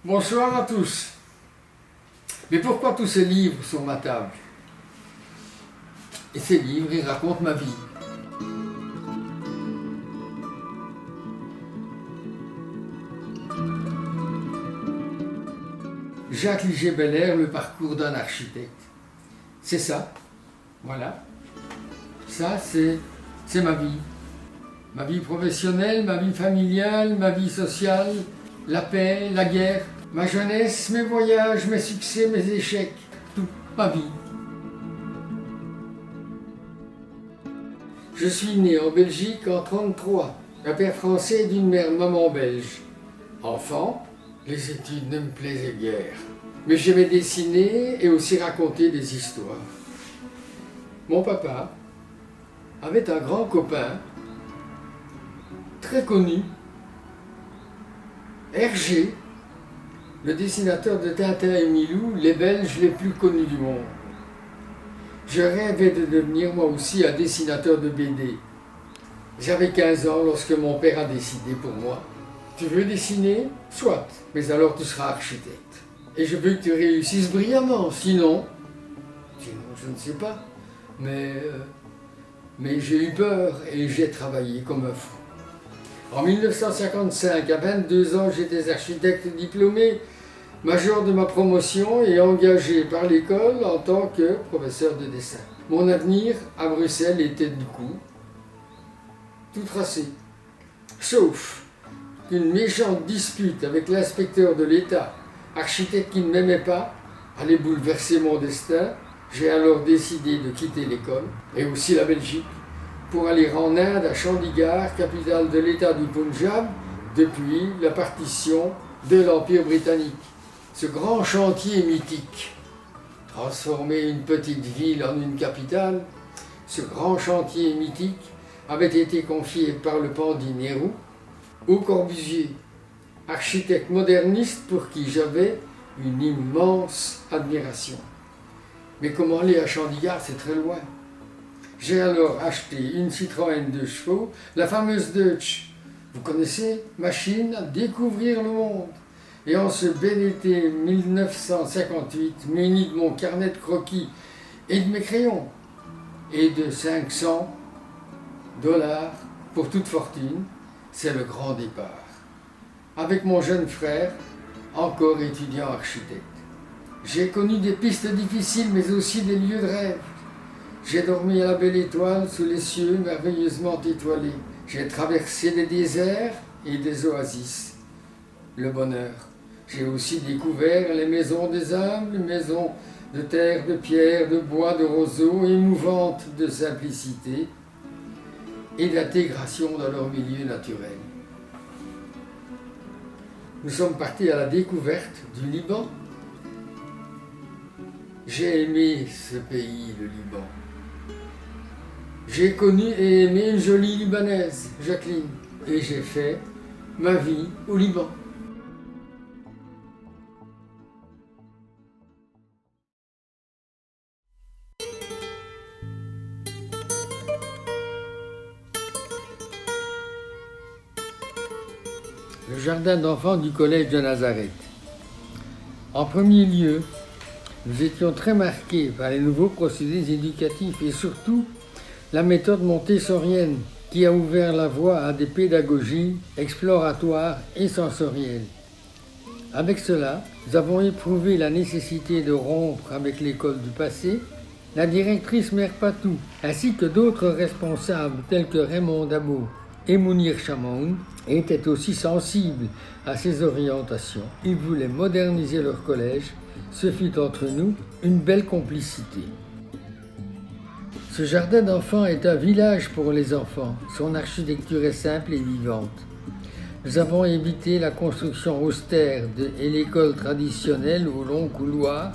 Bonsoir à tous. Mais pourquoi tous ces livres sur ma table? Et ces livres, ils racontent ma vie. Jacques Ligier-Belair, le parcours d'un architecte. C'est ça, voilà. Ça, c'est ma vie. Ma vie professionnelle, ma vie familiale, ma vie sociale, la paix, la guerre, ma jeunesse, mes voyages, mes succès, mes échecs, toute ma vie. Je suis né en Belgique en 1933, d'un père français et d'une mère maman belge. Enfant, les études ne me plaisaient guère, mais j'aimais dessiner et aussi raconter des histoires. Mon papa avait un grand copain, très connu, Hergé, le dessinateur de Tintin et Milou, les Belges les plus connus du monde. Je rêvais de devenir moi aussi un dessinateur de BD. J'avais 15 ans lorsque mon père a décidé pour moi. Tu veux dessiner? Soit, mais alors tu seras architecte. Et je veux que tu réussisses brillamment, sinon je ne sais pas. Mais j'ai eu peur et j'ai travaillé comme un fou. En 1955, à 22 ans, j'étais architecte diplômé, major de ma promotion et engagé par l'école en tant que professeur de dessin. Mon avenir à Bruxelles était du coup tout tracé. Sauf qu'une méchante dispute avec l'inspecteur de l'État, architecte qui ne m'aimait pas, allait bouleverser mon destin. J'ai alors décidé de quitter l'école et aussi la Belgique pour aller en Inde, à Chandigarh, capitale de l'État du Punjab, depuis la partition de l'Empire britannique. Ce grand chantier mythique, transformer une petite ville en une capitale, ce grand chantier mythique avait été confié par le pandit Nehru au Corbusier, architecte moderniste pour qui j'avais une immense admiration. Mais comment aller à Chandigarh, c'est très loin. J'ai alors acheté une Citroën 2 chevaux, la fameuse Deutsch. Vous connaissez? Machine à découvrir le monde. Et en ce bel été 1958, muni de mon carnet de croquis et de mes crayons, et de $500 pour toute fortune, c'est le grand départ. Avec mon jeune frère, encore étudiant architecte. J'ai connu des pistes difficiles, mais aussi des lieux de rêve. J'ai dormi à la belle étoile sous les cieux merveilleusement étoilés. J'ai traversé des déserts et des oasis. Le bonheur. J'ai aussi découvert les maisons des âmes, les maisons de terre, de pierre, de bois, de roseaux, émouvantes de simplicité et d'intégration dans leur milieu naturel. Nous sommes partis à la découverte du Liban. J'ai aimé ce pays, le Liban. J'ai connu et aimé une jolie Libanaise, Jacqueline, et j'ai fait ma vie au Liban. Le jardin d'enfants du collège de Nazareth. En premier lieu, nous étions très marqués par les nouveaux procédés éducatifs et surtout la méthode montessorienne qui a ouvert la voie à des pédagogies exploratoires et sensorielles. Avec cela, nous avons éprouvé la nécessité de rompre avec l'école du passé. La directrice Mère Patou, ainsi que d'autres responsables tels que Raymond Dabo et Mounir Chamoun, étaient aussi sensibles à ces orientations. Ils voulaient moderniser leur collège. Ce fut entre nous une belle complicité. Ce jardin d'enfants est un village pour les enfants. Son architecture est simple et vivante. Nous avons évité la construction austère et l'école traditionnelle au long couloir.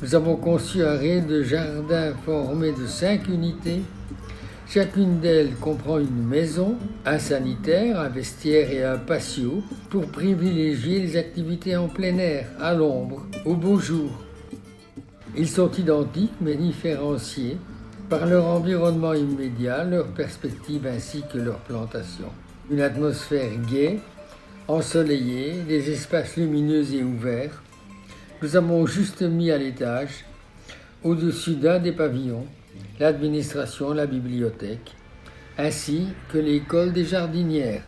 Nous avons conçu un rez de jardin formé de 5 unités. Chacune d'elles comprend une maison, un sanitaire, un vestiaire et un patio pour privilégier les activités en plein air, à l'ombre, au beau jour. Ils sont identiques mais différenciés par leur environnement immédiat, leur perspective ainsi que leur plantation. Une atmosphère gaie, ensoleillés, des espaces lumineux et ouverts. Nous avons juste mis à l'étage, au-dessus d'un des pavillons, l'administration, la bibliothèque, ainsi que l'école des jardinières.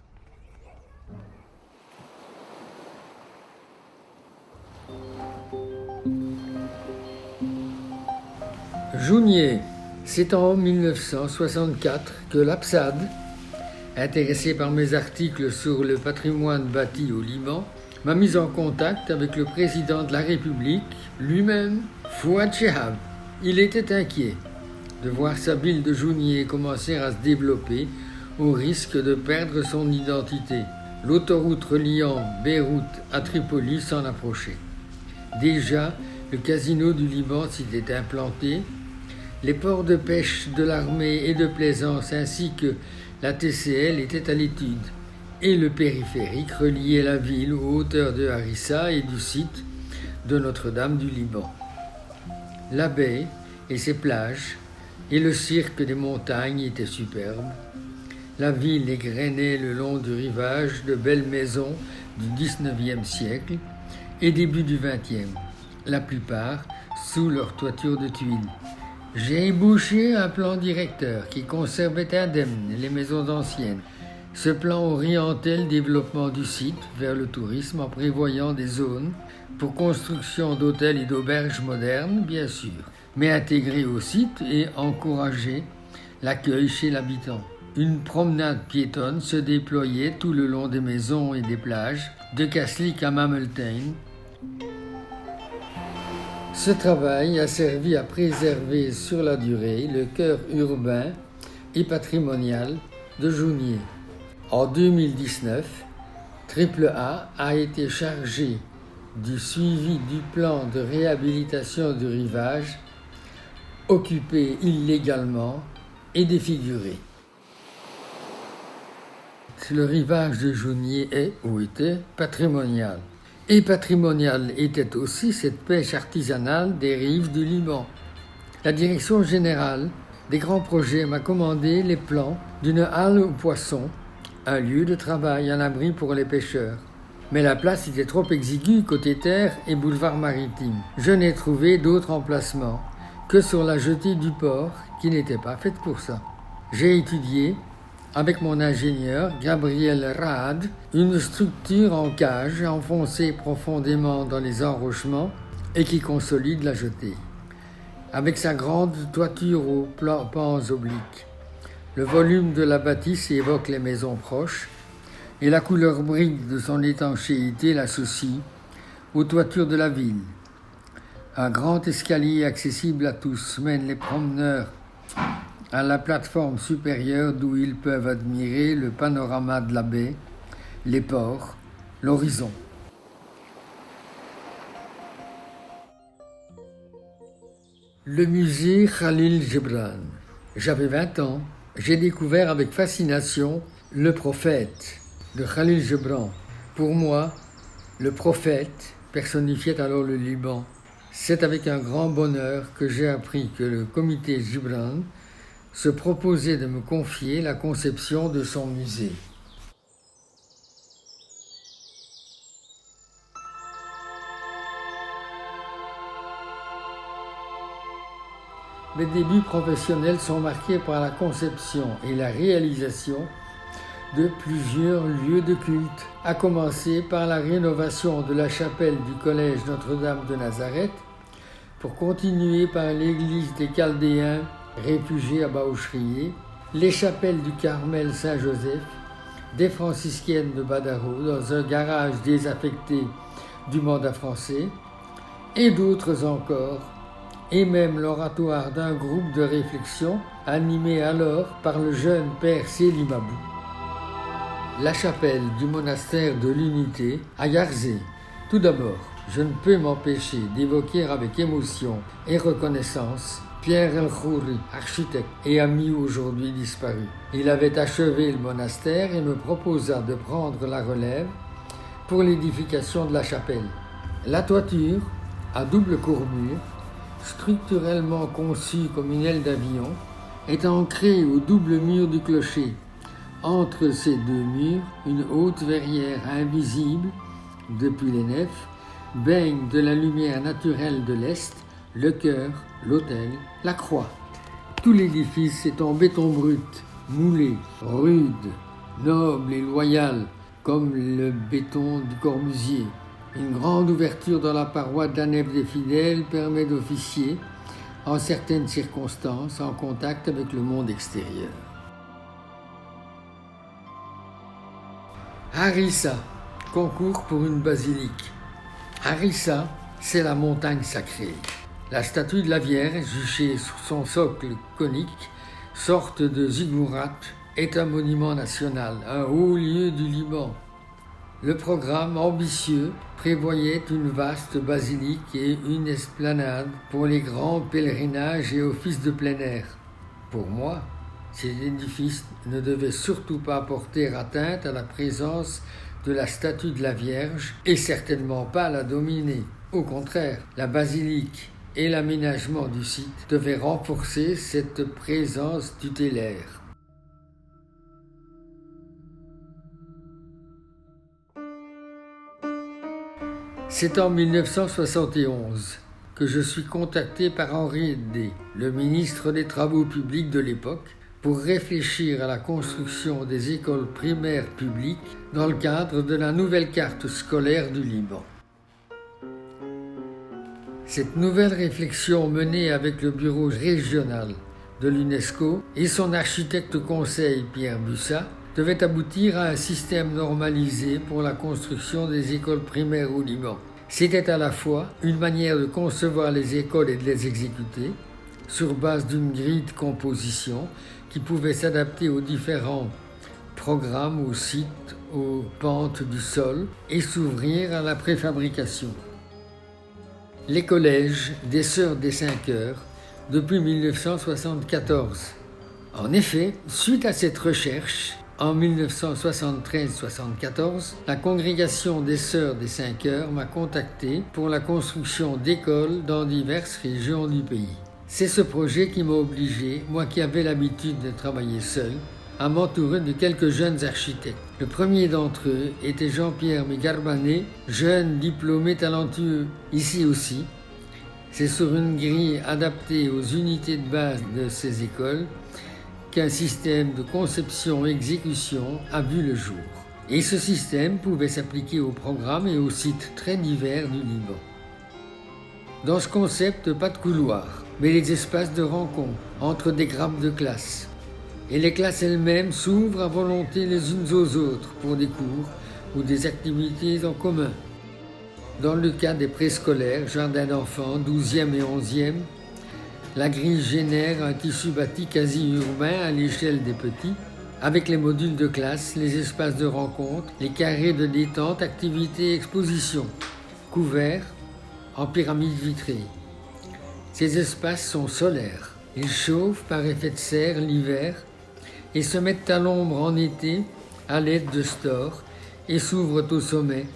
Jounier, c'est en 1964 que l'Absad, intéressé par mes articles sur le patrimoine bâti au Liban, m'a mis en contact avec le président de la République, lui-même, Fouad Chehab. Il était inquiet de voir sa ville de Jounier commencer à se développer au risque de perdre son identité. L'autoroute reliant Beyrouth à Tripoli s'en approchait. Déjà, le casino du Liban s'était implanté, les ports de pêche de l'armée et de plaisance ainsi que la TCL étaient à l'étude, et le périphérique reliait la ville aux hauteurs de Harissa et du site de Notre-Dame du Liban. La baie et ses plages et le cirque des montagnes étaient superbes. La ville égrenait le long du rivage de belles maisons du XIXe siècle et début du XXe, la plupart sous leur toiture de tuiles. J'ai ébauché un plan directeur qui conservait indemnes les maisons anciennes. Ce plan orientait le développement du site vers le tourisme en prévoyant des zones pour construction d'hôtels et d'auberges modernes, bien sûr, mais intégrer au site et encourager l'accueil chez l'habitant. Une promenade piétonne se déployait tout le long des maisons et des plages, de Kaslik à Mameltein. Ce travail a servi à préserver sur la durée le cœur urbain et patrimonial de Jounier. En 2019, AAA a été chargé du suivi du plan de réhabilitation du rivage occupé illégalement et défiguré. Le rivage de Jounier est, ou était, patrimonial. Et patrimoniale était aussi cette pêche artisanale des rives du Liban. La direction générale des grands projets m'a commandé les plans d'une halle aux poissons, un lieu de travail, un abri pour les pêcheurs. Mais la place était trop exiguë côté terre et boulevard maritime. Je n'ai trouvé d'autre emplacement que sur la jetée du port qui n'était pas faite pour ça. J'ai étudié avec mon ingénieur, Gabriel Raad, une structure en cage enfoncée profondément dans les enrochements et qui consolide la jetée. Avec sa grande toiture aux pans obliques, le volume de la bâtisse évoque les maisons proches et la couleur brique de son étanchéité l'associe aux toitures de la ville. Un grand escalier accessible à tous mène les promeneurs à la plateforme supérieure d'où ils peuvent admirer le panorama de la baie, les ports, l'horizon. Le musée Khalil Gibran. J'avais 20 ans. J'ai découvert avec fascination le prophète de Khalil Gibran. Pour moi, le prophète personnifiait alors le Liban. C'est avec un grand bonheur que j'ai appris que le comité Gibran se proposait de me confier la conception de son musée. Mes débuts professionnels sont marqués par la conception et la réalisation de plusieurs lieux de culte, à commencer par la rénovation de la chapelle du collège Notre-Dame de Nazareth, pour continuer par l'église des Chaldéens réfugiés à Baouchrier, les chapelles du Carmel Saint-Joseph, des franciscaines de Badaro dans un garage désaffecté du mandat français, et d'autres encore, et même l'oratoire d'un groupe de réflexion animé alors par le jeune père Selimabou. La chapelle du monastère de l'Unité à Yarzé. Tout d'abord, je ne peux m'empêcher d'évoquer avec émotion et reconnaissance Pierre El-Khouri, architecte et ami aujourd'hui disparu. Il avait achevé le monastère et me proposa de prendre la relève pour l'édification de la chapelle. La toiture, à double courbure, structurellement conçue comme une aile d'avion, est ancrée au double mur du clocher, Entre ces deux murs, une haute verrière invisible, depuis les nefs, baigne de la lumière naturelle de l'Est, le chœur, l'autel, la croix. Tout l'édifice est en béton brut, moulé, rude, noble et loyal, comme le béton du Corbusier. Une grande ouverture dans la paroi de la nef des fidèles permet d'officier, en certaines circonstances, en contact avec le monde extérieur. Harissa, concours pour une basilique. Harissa, c'est la montagne sacrée. La statue de la Vierge, juchée sur son socle conique, sorte de Ziggurat, est un monument national, un haut lieu du Liban. Le programme ambitieux prévoyait une vaste basilique et une esplanade pour les grands pèlerinages et offices de plein air. Pour moi, cet édifice ne devait surtout pas porter atteinte à la présence de la statue de la Vierge et certainement pas la dominer. Au contraire, la basilique et l'aménagement du site devaient renforcer cette présence tutélaire. C'est en 1971 que je suis contacté par Henri Eddet, le ministre des Travaux publics de l'époque, pour réfléchir à la construction des écoles primaires publiques dans le cadre de la nouvelle carte scolaire du Liban. Cette nouvelle réflexion menée avec le bureau régional de l'UNESCO et son architecte conseil Pierre Bussat devait aboutir à un système normalisé pour la construction des écoles primaires au Liban. C'était à la fois une manière de concevoir les écoles et de les exécuter sur base d'une grille de composition qui pouvait s'adapter aux différents programmes, aux sites, aux pentes du sol et s'ouvrir à la préfabrication. Les collèges des Sœurs des 5 Heures depuis 1974. En effet, suite à cette recherche, en 1973-74, la congrégation des Sœurs des 5 Heures m'a contacté pour la construction d'écoles dans diverses régions du pays. C'est ce projet qui m'a obligé, moi qui avais l'habitude de travailler seul, à m'entourer de quelques jeunes architectes. Le premier d'entre eux était Jean-Pierre Mégarbané, jeune diplômé talentueux. Ici aussi, c'est sur une grille adaptée aux unités de base de ces écoles qu'un système de conception-exécution a vu le jour. Et ce système pouvait s'appliquer aux programmes et aux sites très divers du Liban. Dans ce concept, pas de couloir, mais les espaces de rencontre entre des grappes de classes. Et les classes elles-mêmes s'ouvrent à volonté les unes aux autres pour des cours ou des activités en commun. Dans le cas des préscolaires, jardins d'enfants, 12e et 11e, la grille génère un tissu bâti quasi urbain à l'échelle des petits, avec les modules de classe, les espaces de rencontre, les carrés de détente, activités et expositions, couverts en pyramide vitrée. Ces espaces sont solaires. Ils chauffent par effet de serre l'hiver et se mettent à l'ombre en été à l'aide de stores et s'ouvrent au sommet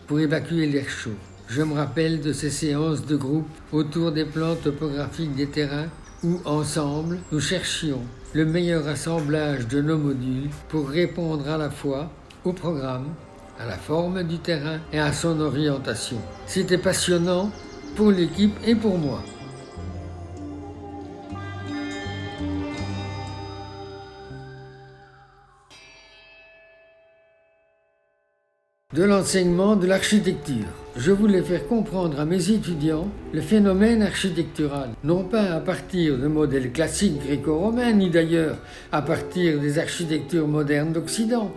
pour évacuer l'air chaud. Je me rappelle de ces séances de groupe autour des plans topographiques des terrains où, ensemble, nous cherchions le meilleur assemblage de nos modules pour répondre à la fois au programme, à la forme du terrain et à son orientation. C'était passionnant pour l'équipe et pour moi. De l'enseignement de l'architecture. Je voulais faire comprendre à mes étudiants le phénomène architectural, non pas à partir de modèles classiques gréco-romains, ni d'ailleurs à partir des architectures modernes d'Occident.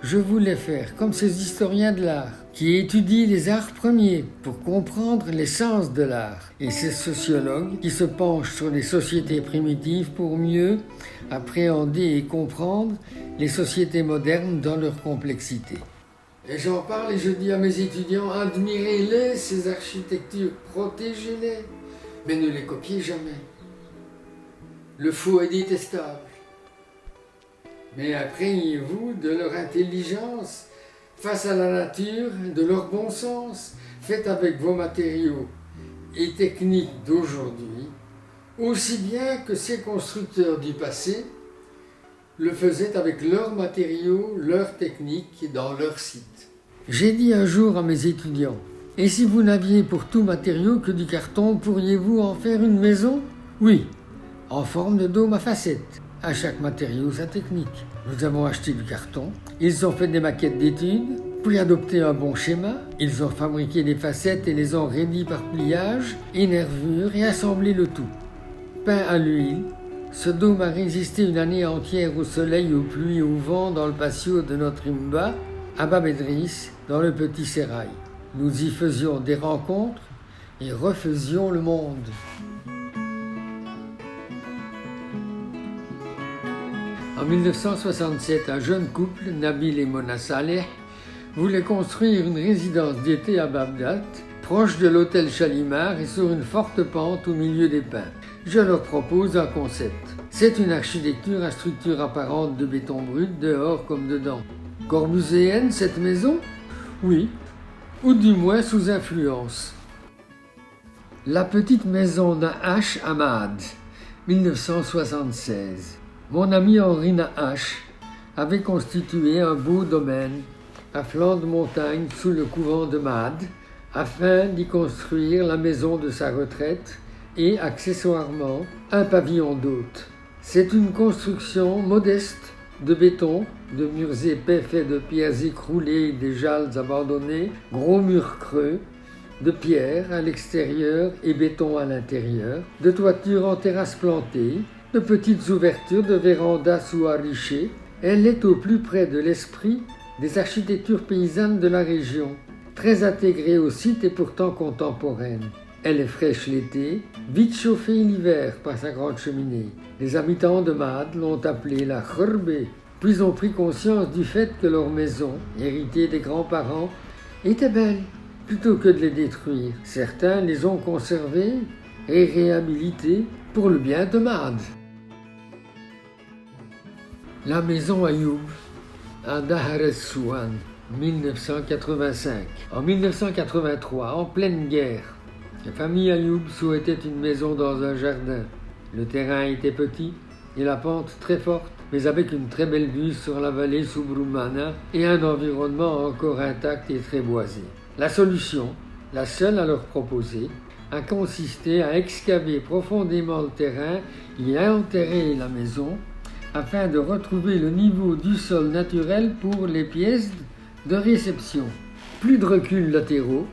Je voulais faire comme ces historiens de l'art, qui étudient les arts premiers pour comprendre l'essence de l'art, et ces sociologues qui se penchent sur les sociétés primitives pour mieux appréhender et comprendre les sociétés modernes dans leur complexité. Et j'en parle et je dis à mes étudiants, admirez-les, ces architectures, protégez-les, mais ne les copiez jamais. Le faux est détestable. Mais imprégnez-vous de leur intelligence face à la nature, de leur bon sens. Faites avec vos matériaux et techniques d'aujourd'hui, aussi bien que ces constructeurs du passé, le faisaient avec leurs matériaux, leurs techniques, dans leur site. J'ai dit un jour à mes étudiants, « Et si vous n'aviez pour tout matériau que du carton, pourriez-vous en faire une maison ?» Oui, en forme de dôme à facettes. À chaque matériau sa technique. Nous avons acheté du carton, ils ont fait des maquettes d'études, puis adopté un bon schéma, ils ont fabriqué des facettes et les ont raidies par pliage et nervures et assemblé le tout. Peint à l'huile, ce dôme a résisté une année entière au soleil, aux pluies, au vent dans le patio de notre imba, à Bab Edris, dans le petit sérail. Nous y faisions des rencontres et refaisions le monde. En 1967, un jeune couple, Nabil et Mona Saleh, voulait construire une résidence d'été à Bagdad, proche de l'hôtel Shalimar et sur une forte pente au milieu des pins. Je leur propose un concept. C'est une architecture à structure apparente de béton brut, dehors comme dedans. Corbusienne, cette maison? Oui, ou du moins sous influence. La petite maison Nahash Ahmad, 1976. Mon ami Henri Nahash avait constitué un beau domaine à flanc de montagne sous le couvent de Mad, afin d'y construire la maison de sa retraite et, accessoirement, un pavillon d'hôtes. C'est une construction modeste de béton, de murs épais faits de pierres écroulées et des jalles abandonnées, gros murs creux, de pierre à l'extérieur et béton à l'intérieur, de toitures en terrasse plantée, de petites ouvertures de vérandas sous arrichés. Elle est au plus près de l'esprit des architectures paysannes de la région, très intégrée au site et pourtant contemporaine. Elle est fraîche l'été, vite chauffée l'hiver par sa grande cheminée. Les habitants de Mad l'ont appelée la Khorbe, puis ont pris conscience du fait que leur maison, héritée des grands-parents, était belle, plutôt que de les détruire. Certains les ont conservées et réhabilitées pour le bien de Mad. La maison Ayoub, à Dahr es-Souane, 1985. En 1983, en pleine guerre, la famille Ayoub souhaitait une maison dans un jardin. Le terrain était petit et la pente très forte, mais avec une très belle vue sur la vallée Subroumana et un environnement encore intact et très boisé. La solution, la seule à leur proposer, a consisté à excaver profondément le terrain et à enterrer la maison afin de retrouver le niveau du sol naturel pour les pièces de réception. Plus de reculs latéraux,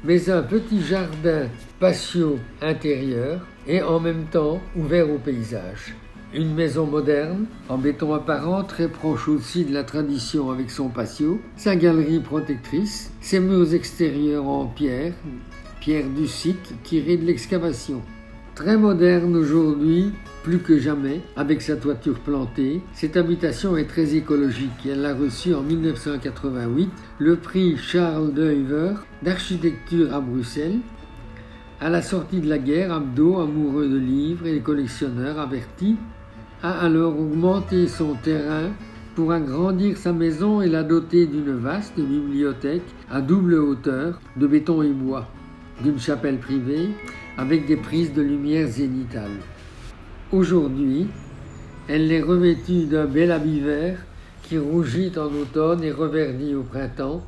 mais un petit jardin patio intérieur et en même temps ouvert au paysage. Une maison moderne, en béton apparent, très proche aussi de la tradition avec son patio, sa galerie protectrice, ses murs extérieurs en pierre du site tirée de l'excavation. Très moderne aujourd'hui, plus que jamais, avec sa toiture plantée, cette habitation est très écologique. Elle a reçu en 1988 le prix Charles Duyver d'architecture à Bruxelles. À la sortie de la guerre, Abdo, amoureux de livres et collectionneur averti, a alors augmenté son terrain pour agrandir sa maison et la doter d'une vaste bibliothèque à double hauteur de béton et bois, d'une chapelle privée avec des prises de lumière zénithale. Aujourd'hui, elle est revêtue d'un bel habit vert qui rougit en automne et reverdit au printemps.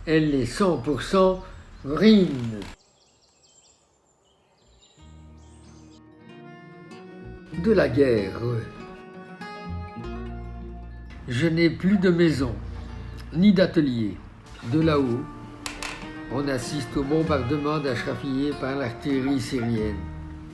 Elle est 100% green. De la guerre. Je n'ai plus de maison, ni d'atelier. De là-haut, on assiste au bombardement d'Ashrafiyeh par l'artillerie syrienne.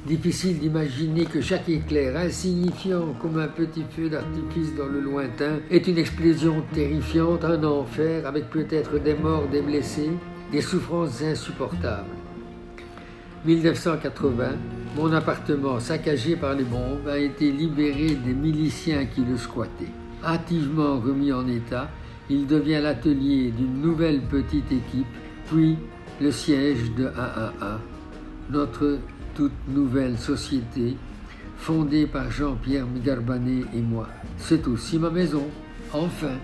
Difficile d'imaginer que chaque éclair, insignifiant comme un petit feu d'artifice dans le lointain, est une explosion terrifiante, un enfer, avec peut-être des morts, des blessés, des souffrances insupportables. 1980, mon appartement saccagé par les bombes a été libéré des miliciens qui le squattaient. Hâtivement remis en état, il devient l'atelier d'une nouvelle petite équipe, puis le siège de AAA, notre toute nouvelle société, fondée par Jean-Pierre Migarbané et moi. C'est aussi ma maison, enfin.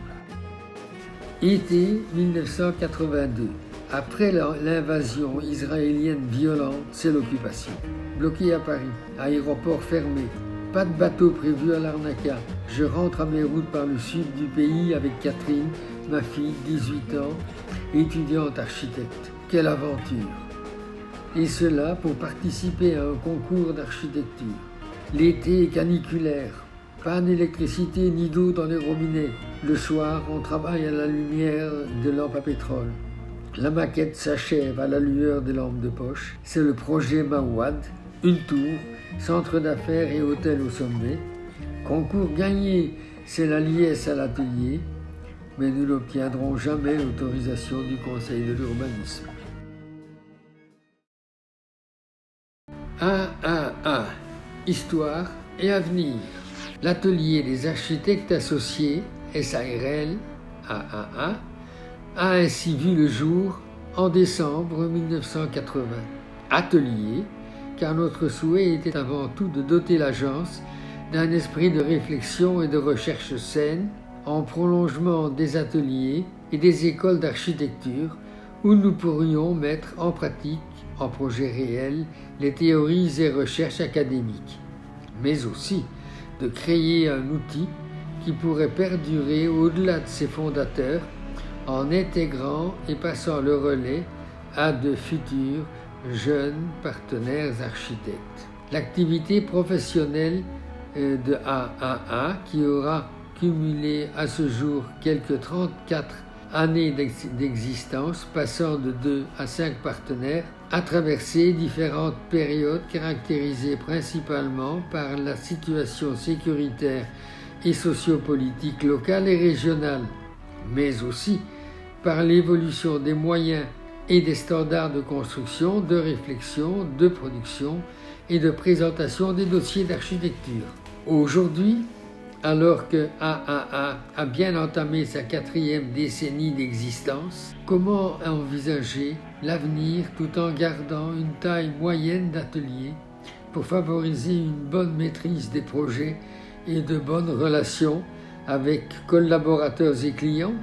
Été 1982. Après l'invasion israélienne violente, c'est l'occupation. Bloqué à Paris, aéroport fermé, Pas de bateau prévu à Larnaca. Je rentre à mes routes par le sud du pays avec Catherine, ma fille, 18 ans, étudiante architecte. Quelle aventure! Et cela pour participer à un concours d'architecture. L'été est caniculaire. Pas d'électricité ni d'eau dans les robinets. Le soir, on travaille à la lumière de lampes à pétrole. La maquette s'achève à la lueur des lampes de poche. C'est le projet Mawad, une tour, centre d'affaires et hôtel au sommet. Concours gagné, c'est la liesse à l'atelier, mais nous n'obtiendrons jamais l'autorisation du Conseil de l'urbanisme. AAA, Histoire et avenir. L'atelier des architectes associés, SARL, AAA, a ainsi vu le jour en décembre 1980. Atelier, car notre souhait était avant tout de doter l'agence d'un esprit de réflexion et de recherche saine, en prolongement des ateliers et des écoles d'architecture, où nous pourrions mettre en pratique, en projet réel, les théories et recherches académiques, mais aussi de créer un outil qui pourrait perdurer au-delà de ses fondateurs en intégrant et passant le relais à de futurs jeunes partenaires architectes. L'activité professionnelle de AAA, qui aura cumulé à ce jour quelques 34 années d'existence, passant de 2 à 5 partenaires, a traversé différentes périodes caractérisées principalement par la situation sécuritaire et sociopolitique locale et régionale, mais aussi par l'évolution des moyens et des standards de construction, de réflexion, de production et de présentation des dossiers d'architecture. Aujourd'hui, alors que AAA a bien entamé sa 4e décennie d'existence, comment envisager l'avenir tout en gardant une taille moyenne d'atelier pour favoriser une bonne maîtrise des projets et de bonnes relations avec collaborateurs et clients?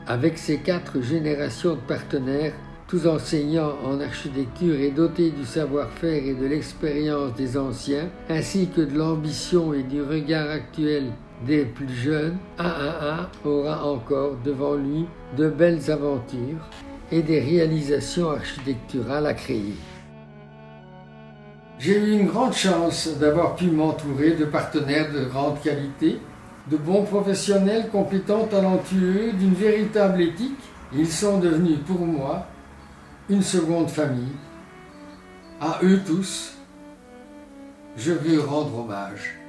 Avec ces 4 générations de partenaires, tous enseignants en architecture et dotés du savoir-faire et de l'expérience des anciens, ainsi que de l'ambition et du regard actuel des plus jeunes, AAA aura encore devant lui de belles aventures et des réalisations architecturales à créer. J'ai eu une grande chance d'avoir pu m'entourer de partenaires de grande qualité, de bons professionnels compétents, talentueux, d'une véritable éthique. Ils sont devenus pour moi une seconde famille. À eux tous, je veux rendre hommage.